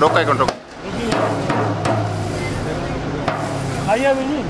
रोका एक मिनट आइए भी नहीं।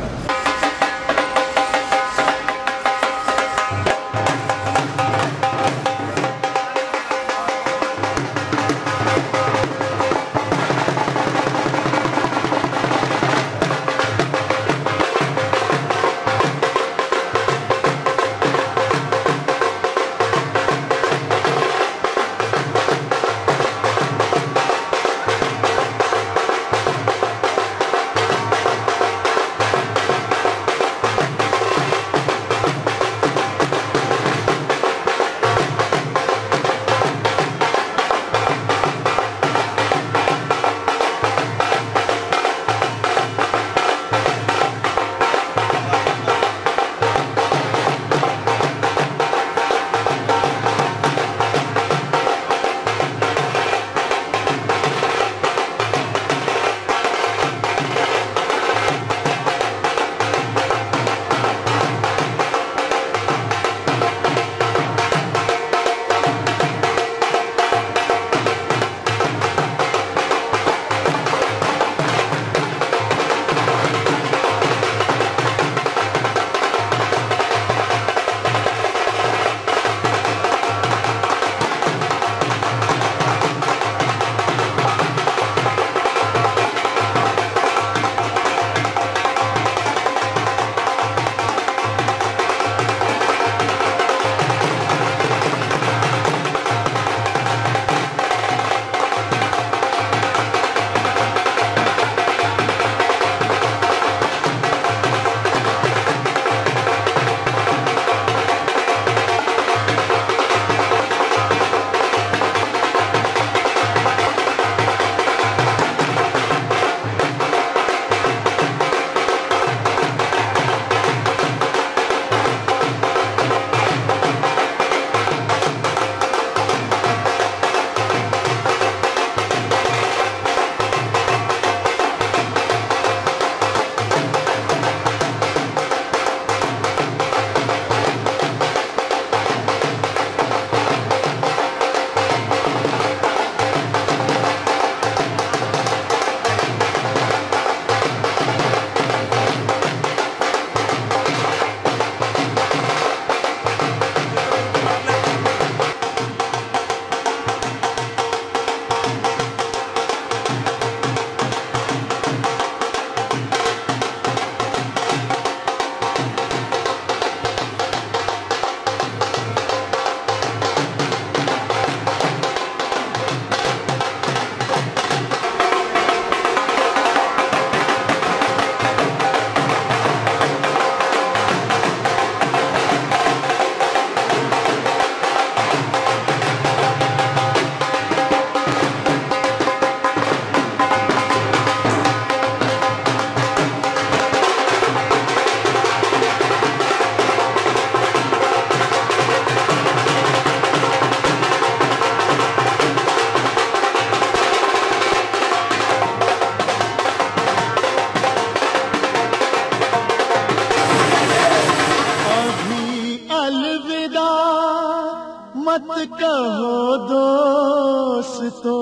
मत कहो दोस्तों,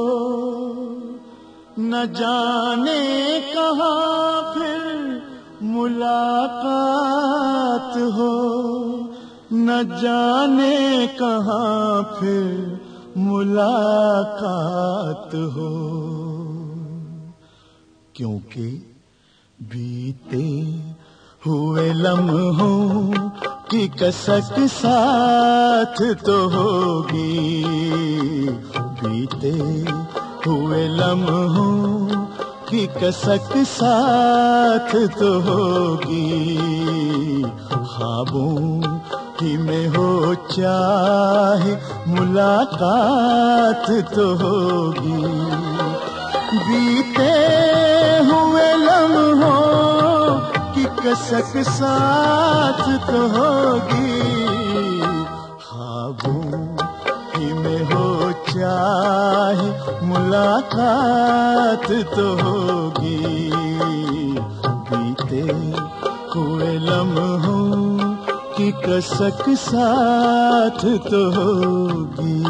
न जाने कहाँ फिर मुलाकात हो, न जाने कहाँ फिर मुलाकात हो। क्योंकि बीते हुए लम्हों की कसक साथ तो होगी, बीते हुए लम्हों की कसक साथ तो होगी। ख्वाबों ही में हो चाहे मुलाकात तो होगी, बीते हुए लम्हों की कसक साथ तो होगी। ख्वाबों ही में हो चाहे मुलाकात तो होगी, बीते हुए लम्हों की कसक साथ तो होगी।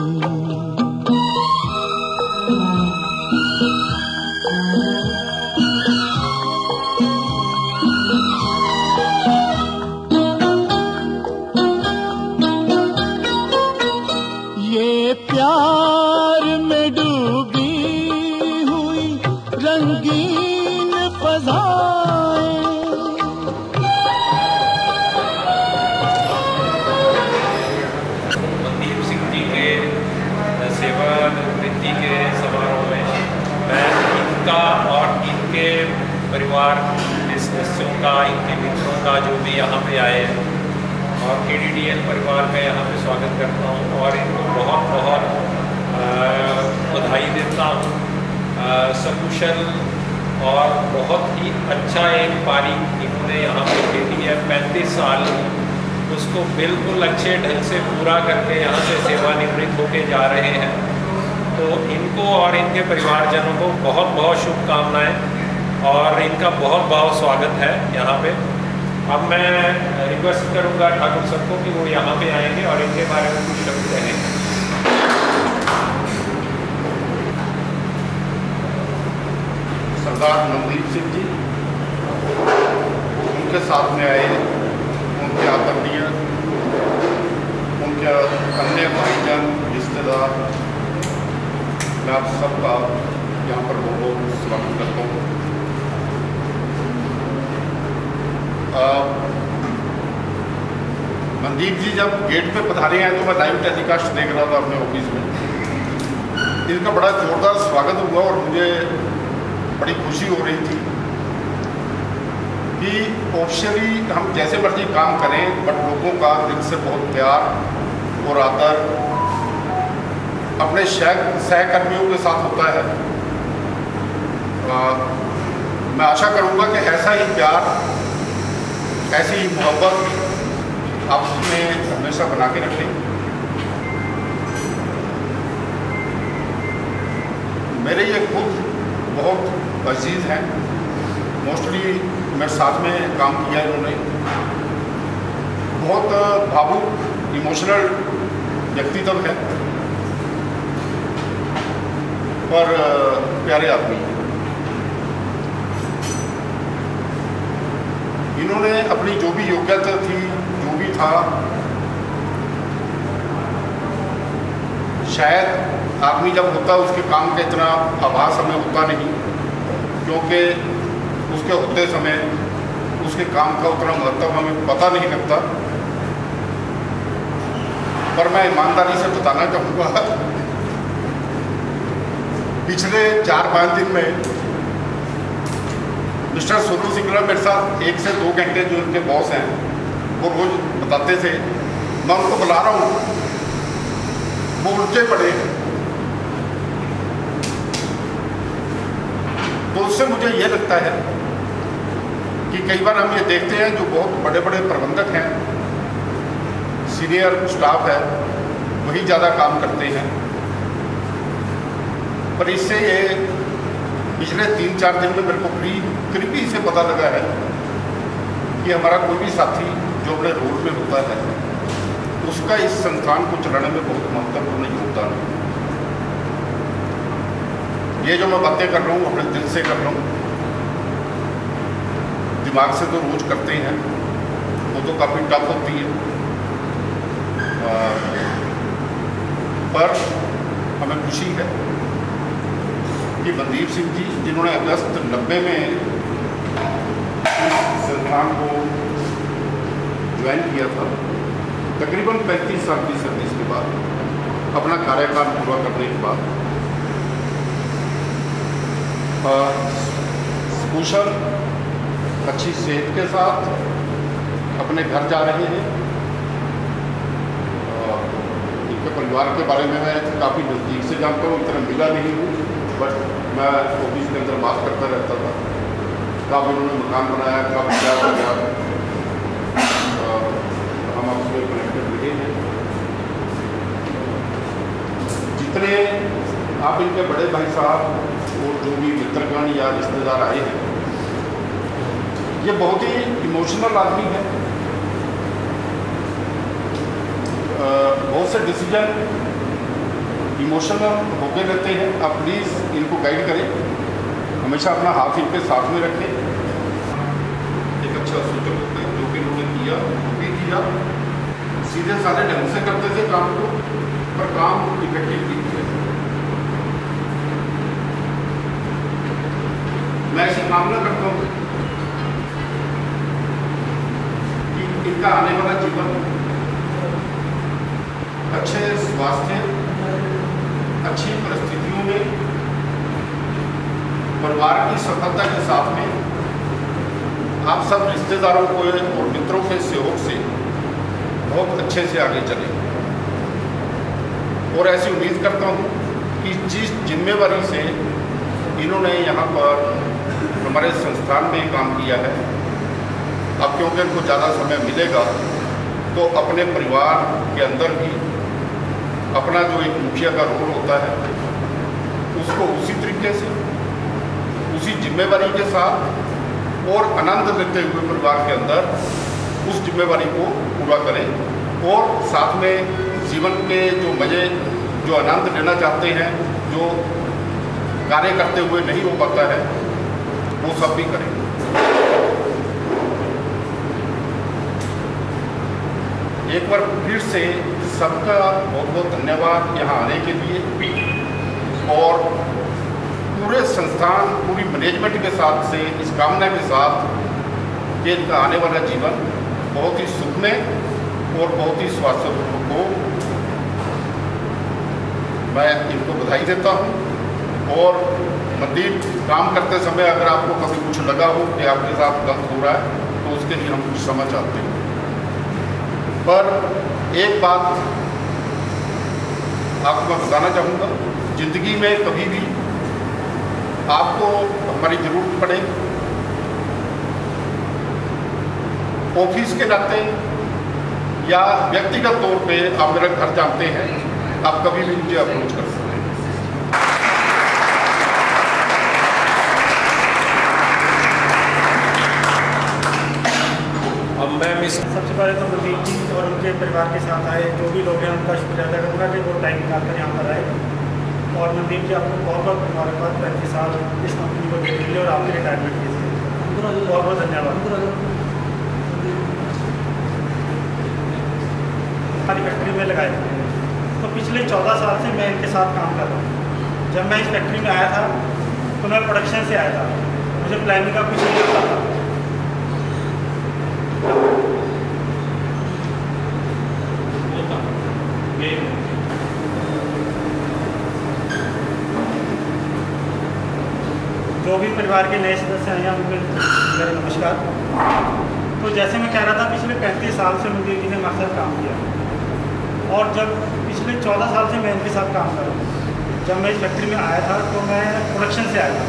इनके मित्रों का जो भी यहाँ पे आए हैं, और KDDL परिवार में यहाँ पे स्वागत करता हूँ और इनको बहुत बहुत बधाई देता हूँ। सकुशल और बहुत ही अच्छा एक पारी इन्होंने यहाँ पे खेली है। 35 साल उसको बिल्कुल अच्छे ढंग से पूरा करके यहाँ से सेवानिवृत्त होके जा रहे हैं। तो इनको और इनके परिवारजनों को बहुत बहुत शुभकामनाएं और इनका बहुत बहुत स्वागत है यहाँ पे। अब मैं रिक्वेस्ट करूँगा ठाकुर सर को कि वो यहाँ पे आएंगे और इनके बारे में कुछ शब्द कहेंगे। सरदार नवदीप सिंह जी, उनके साथ में आए उनके आदरणीय, उनके अन्य भाईजान रिश्तेदार, मैं आप सबका यहाँ पर बहुत स्वागत करता हूँ। मनदीप जी जब गेट पे पधारे हैं तो मैं लाइव टेलीकास्ट देख रहा था अपने ऑफिस में। इनका बड़ा जोरदार स्वागत हुआ और मुझे बड़ी खुशी हो रही थी कि ऑफिशियली हम जैसे मर्जी काम करें, बट लोगों का दिल से बहुत प्यार और आदर अपने सहकर्मियों के साथ होता है। मैं आशा करूँगा कि ऐसा ही प्यार, ऐसी ही मोहब्बत आप उसमें हमेशा बना के रखें। मेरे ये खुद बहुत अजीज़ हैं, मोस्टली मेरे साथ में काम किया इन्होंने। बहुत भावुक इमोशनल व्यक्तित्व है पर प्यारे आदमी। इन्होंने अपनी जो भी योग्यता थी, जो भी था, शायद आदमी जब होता है उसके काम का इतना आभास हमें होता नहीं, क्योंकि उसके होते समय उसके काम का उतना महत्व हमें पता नहीं लगता। पर मैं ईमानदारी से बताना चाहूँगा, पिछले 4-5 दिन में मिस्टर सोनू सिंगला मेरे साथ 1 से 2 घंटे, जो उनके बॉस हैं, वो रोज़ बताते थे। मैं उनको बुला रहा हूँ, वो उल्टे पड़े। तो उससे मुझे ये लगता है कि कई बार हम ये देखते हैं जो बहुत बड़े बड़े प्रबंधक हैं, सीनियर स्टाफ है, वही ज़्यादा काम करते हैं। पर इससे ये पिछले 3-4 दिन में मेरे को करीबी से पता लगा है कि हमारा कोई भी साथी जो अपने रोल में होता है, उसका इस संस्थान को चलाने में बहुत महत्वपूर्ण योगदान है। ये जो मैं बातें कर रहा हूँ अपने दिल से कर रहा हूँ, दिमाग से तो रोज करते हैं, वो तो काफ़ी टफ होती है, पर हमें खुशी है कि मनदीप सिंह जी, जिन्होंने अगस्त 90 में संस्थान को ज्वाइन किया था, तकरीबन 35 साल की सर्विस के बाद, अपना कार्यकाल पूरा करने के बाद कुशल अच्छी सेहत के साथ अपने घर जा रहे हैं। इनके परिवार के बारे में मैं काफ़ी नज़दीक से जानता हूँ, इतना मिला नहीं हूँ, बट मैं ऑफिस के अंदर बात करता रहता था। कब उन्होंने मकान बनाया, कब क्या हो गया, हम आपसे कनेक्टेड रहे हैं। जितने आप इनके बड़े भाई साहब और जो भी मित्रगण या रिश्तेदार आए हैं, ये बहुत ही इमोशनल आदमी है। बहुत से डिसीजन इमोशनल होके रहते हैं। आप प्लीज़ इनको गाइड करें, हमेशा अपना हाथ इनके साथ में रखें। एक अच्छा सूचक होता है, जो कि उन्होंने किया वो भी किया, सीधे साधे ढंग से करते थे काम को, पर काम इफेक्टिवली किया। मैं ऐसी कामना करता हूँ कि इनका आने वाला जीवन अच्छे स्वास्थ्य, अच्छी परिस्थितियों में, परिवार की सफलता के साथ में आप सब रिश्तेदारों को और मित्रों के सहयोग से बहुत अच्छे से आगे चले, और ऐसी उम्मीद करता हूँ कि जिस जिम्मेवारी से इन्होंने यहाँ पर हमारे संस्थान में काम किया है, अब क्योंकि इनको ज़्यादा समय मिलेगा तो अपने परिवार के अंदर भी अपना जो एक मुखिया का रोल होता है उसको उसी तरीके से, उसी जिम्मेवारी के साथ और आनंद लेते हुए परिवार के अंदर उस जिम्मेवारी को पूरा करें, और साथ में जीवन के जो मज़े, जो आनंद लेना चाहते हैं, जो कार्य करते हुए नहीं हो पाता है, वो सब भी करें। एक बार फिर से सबका बहुत बहुत धन्यवाद यहाँ आने के लिए, और पूरे संस्थान, पूरी मैनेजमेंट के साथ से इस कामना के साथ कि इनका आने वाला जीवन बहुत ही सुखमय और बहुत ही स्वास्थ्यपूर्ण हो, मैं इनको बधाई देता हूँ। और मंदिर काम करते समय अगर आपको कभी कुछ लगा हो कि आपके साथ गलत हो रहा है तो उसके लिए हम कुछ समझ चाहते हैं, पर एक बात आपको मैं बताना चाहूँगा, ज़िंदगी में कभी भी आपको हमारी ज़रूरत पड़े, ऑफिस के नाते या व्यक्तिगत तौर पे आप मेरा घर जानते हैं, आप कभी भी मुझे अप्रोच कर सकते हैं। अब मैं सबसे पहले तो मनदीप जी और उनके परिवार के साथ आए जो भी लोग हैं उनका शुक्रिया अदा करूँगा कि वो टाइम निकाल कर यहाँ पर आए। और मनदीप जी आपको बहुत बहुत मुबारकबाद 35 साल इस कंपनी को देने के लिए और आपके रिटायरमेंट के लिए बहुत बहुत धन्यवाद। हमारी फैक्ट्री में लगाए तो पिछले 14 साल से मैं इनके साथ काम कर रहा हूँ। जब मैं इस फैक्ट्री में आया था तो मैं प्रोडक्शन से आया था, मुझे प्लानिंग का कुछ नहीं आता था। जो भी परिवार के नए सदस्य हैं यहाँ उनमें मेरा नमस्कार। तो जैसे मैं कह रहा था, पिछले 35 साल से मनदीप जी ने हमारे साथ काम किया, और जब पिछले 14 साल से मैं इनके साथ काम कर रहा हूँ। जब मैं इस फैक्ट्री में आया था तो मैं प्रोडक्शन से आया था,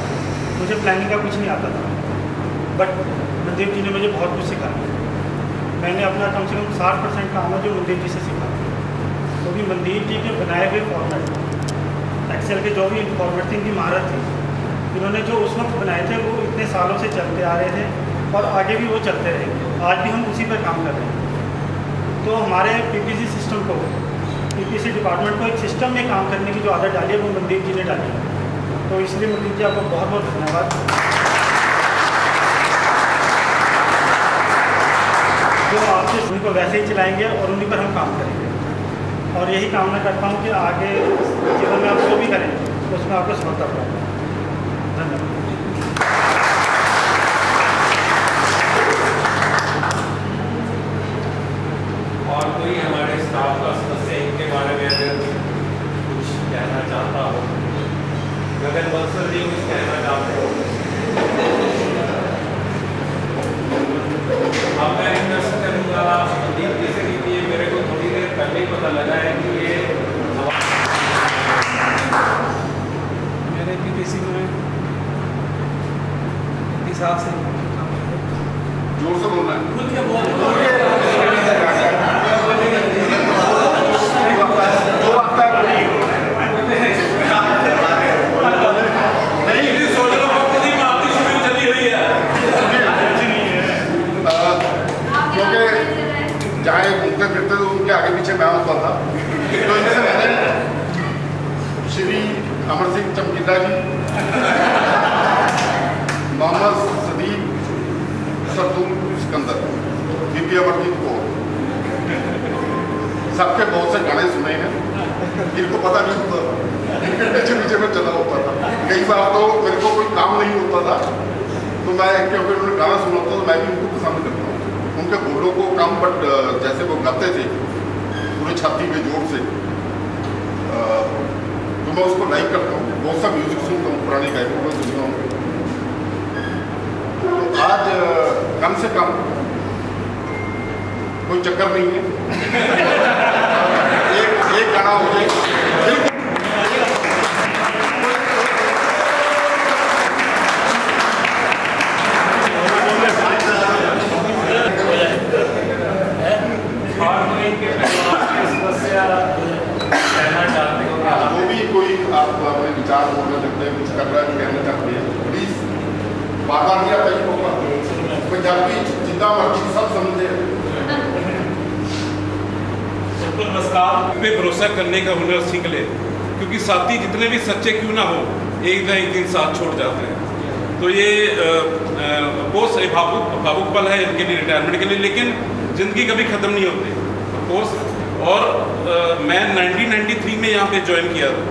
मुझे प्लानिंग का कुछ नहीं आता था, बट मनदीप जी ने मुझे बहुत कुछ सिखाया। मैंने अपना कम से कम 60% काम है जो मनदीप जी से सीखा, क्योंकि मनदीप जी के बनाए हुए फॉर्मेट, एक्सेल के जो भी फॉर्मेट थी, इनकी महारत थी। इन्होंने जो उस वक्त बनाए थे वो इतने सालों से चलते आ रहे थे और आगे भी वो चलते रहेंगे। आज भी हम उसी पर काम कर रहे हैं। तो हमारे पीपीसी सिस्टम को, पीपीसी डिपार्टमेंट को एक सिस्टम में काम करने की जो आदत डाली है वो मनदीप जी ने डाली है। तो इसलिए मनदीप जी आपको बहुत बहुत धन्यवाद। जो आपसे उनको वैसे ही चलाएंगे और उन्हीं पर हम काम करेंगे, और यही कामना करता हूँ कि आगे जीवन में आप जो भी करें उसमें आपको सफलता प्राप्त हो। धन्यवाद। और कोई हमारे स्टाफ का सदस्य इनके बारे में अगर कुछ कहना चाहता हो, गगन बंसल जी कुछ कहना चाहते हो? अब मैं इन्वेस्ट करूँगा मनदीप जी से, क्योंकि मेरे को थोड़ी देर पहले ही पता लगा है कि ये मेरे पीपीसी में हिसाब से जोर से बोलना है। क्योंकि जहाँ घूमते फिरते तो उनके आगे पीछे मैं होता था, तो इनसे मैंने श्री अमर सिंह चमकीला जी, मोहम्मद सदीक सरदूल सिकंदर, दीदी अमरजीत को, सबके बहुत से गाने सुने हैं, जिनको पता नहीं होता, इनके पीछे पीछे में चला होता था। कई बार तो मेरे को कोई काम नहीं होता था तो मैं क्योंकि उन्होंने गाना सुना था तो मैं भी उनको पसंद करता हूँ। उनके बोलों को कम, बट जैसे वो गाते थे पूरी छाती में जोर से, तो मैं उसको लाइक करता हूँ। बहुत सा म्यूजिक सुनता हूँ, पुराने गायकों को सुनता हूँ। तो आज कम से कम कोई चक्कर नहीं है, एक गाना हो जाए। वो भी कोई आप अपने विचार बोलना चाहते हैं, कुछ कर रहा है कहना चाहते हैं, प्लीज बार-बार नहीं आता ही होगा। पंजाबी जितना मर्जी सब समझते हैं। नमस्कार। पे भरोसा करने का हुनर सीख ले, क्योंकि साथी जितने भी सच्चे क्यों ना हो, एक न एक दिन साथ छोड़ जाते हैं। तो ये कोर्स भावुक पल है इनके लिए, रिटायरमेंट के लिए, लेकिन ज़िंदगी कभी ख़त्म नहीं होती कोर्स। और मैं 1993 में यहाँ पे ज्वाइन किया था,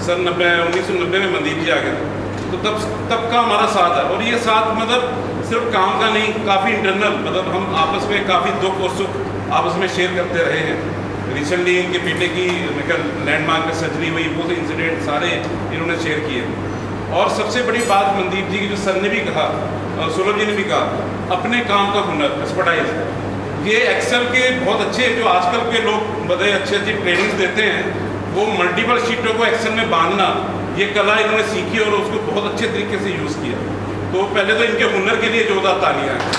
सन 1990 में मनदीप जी आ गए थे, तो तब का हमारा साथ है। और ये साथ मतलब सिर्फ काम का नहीं, काफ़ी इंटरनल, मतलब हम आपस में काफ़ी दुख और सुख आपस में शेयर करते रहे हैं। रिसेंटली इनके बेटे की लैंडमार्क में सर्जरी हुई, वो इंसिडेंट सारे इन्होंने शेयर किए। और सबसे बड़ी बात मनदीप जी की, जो सर ने भी कहा, सुलभ जी ने भी कहा, अपने काम का हुनर, एक्सपर्टाइज। ये एक्सेल के बहुत अच्छे, जो आजकल के लोग बड़े अच्छी ट्रेनिंग्स देते हैं, वो मल्टीपल शीटों को एक्सेल में बांधना, ये कला इन्होंने सीखी और उसको बहुत अच्छे तरीके से यूज़ किया। तो पहले तो इनके हुनर के लिए जोरदार तालियां हैं।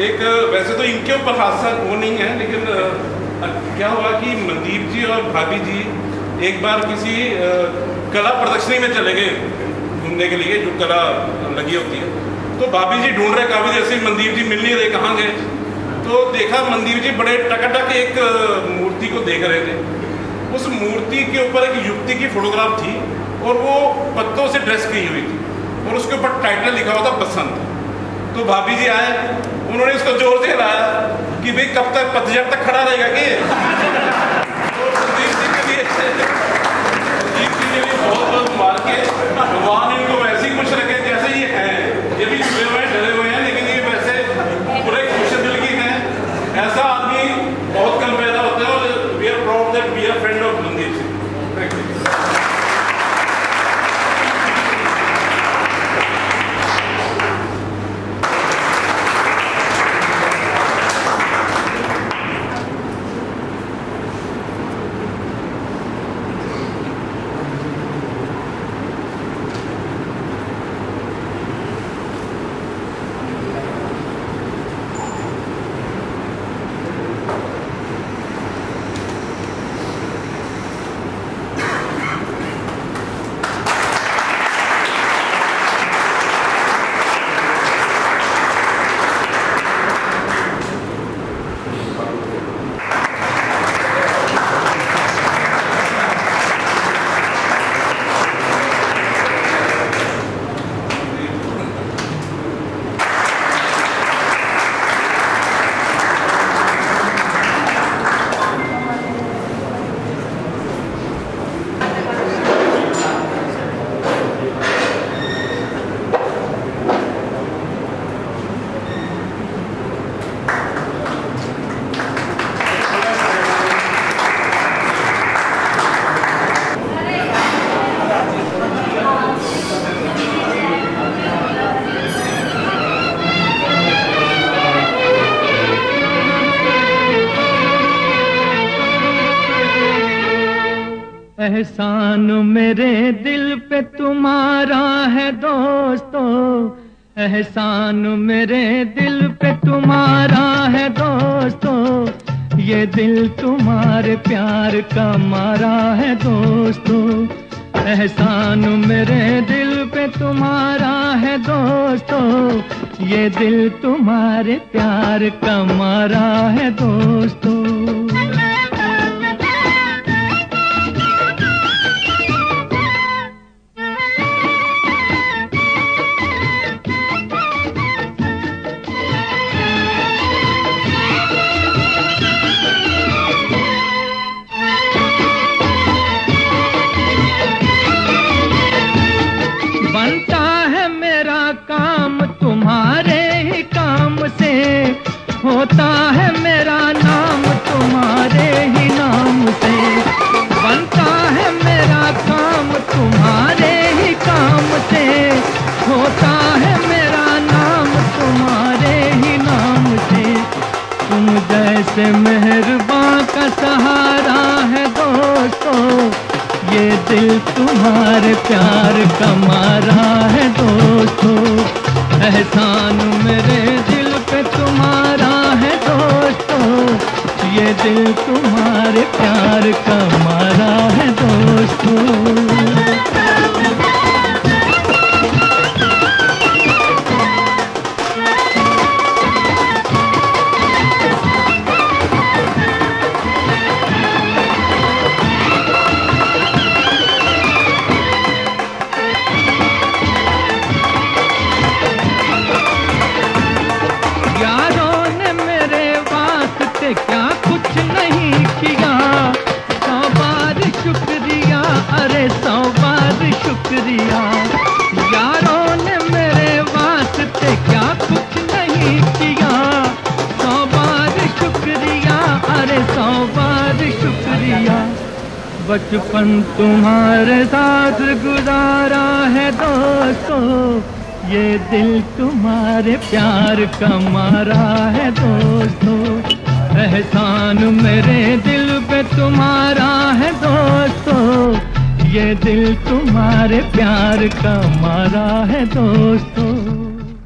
एक वैसे तो इनके ऊपर हादसा वो नहीं है, लेकिन क्या हुआ कि मनदीप जी और भाभी जी एक बार किसी कला प्रदर्शनी में चले गए घूमने के लिए, जो कला लगी होती है। तो भाभी जी ढूंढ रहे काफ़ी देर से, मनदीप जी मिल नहीं रहे, कहाँ गए। तो देखा मनदीप जी बड़े टकाटक एक मूर्ति को देख रहे थे। उस मूर्ति के ऊपर एक युवती की फोटोग्राफ थी और वो पत्तों से ड्रेस की हुई थी और उसके ऊपर टाइटल लिखा हुआ था बसंत। तो भाभी जी आए, उन्होंने इसको जोर से हिलाया कि भाई कब तक, पतझड़ तक खड़ा रहेगा कि। तो मनदीप जी के लिए बहुत बहुत मुबारक। भगवान इनको वैसे ही खुश रखे जैसे ये हैं। ये भी डरे हुए हैं, डरे हुए हैं, लेकिन ये वैसे पूरे खुश दिल की हैं। ऐसा आदमी बहुत कम पैदा होता है और we are proud that we are friend of Mandeep ji. एहसान मेरे दिल पे तुम्हारा है दोस्तों, एहसान मेरे दिल पे तुम्हारा है दोस्तों, ये दिल तुम्हारे प्यार का मारा है दोस्तों। एहसान मेरे दिल पे तुम्हारा है दोस्तों, ये दिल तुम्हारे प्यार का मारा है दोस्तों। होता है मेरा नाम तुम्हारे ही नाम से, बनता है मेरा काम तुम्हारे सबसे मेहरबान का सहारा है दोस्तों, ये दिल तुम्हारे प्यार का मारा है दोस्तों। एहसान मेरे दिल पे तुम्हारा है दोस्तों, ये दिल तुम्हारे प्यार का मारा है दोस्तों। क्या कुछ नहीं किया, 100 बार शुक्रिया, अरे 100 बार शुक्रिया। यारों ने मेरे वास्ते क्या कुछ नहीं किया, 100 बार शुक्रिया, अरे 100 बार शुक्रिया। बचपन तुम्हारे साथ गुजारा है दोस्तों, ये दिल तुम्हारे प्यार का मारा है दोस्तों। एहसान मेरे दिल पे तुम्हारा है दोस्तों, ये दिल तुम्हारे प्यार का मारा है दोस्तों।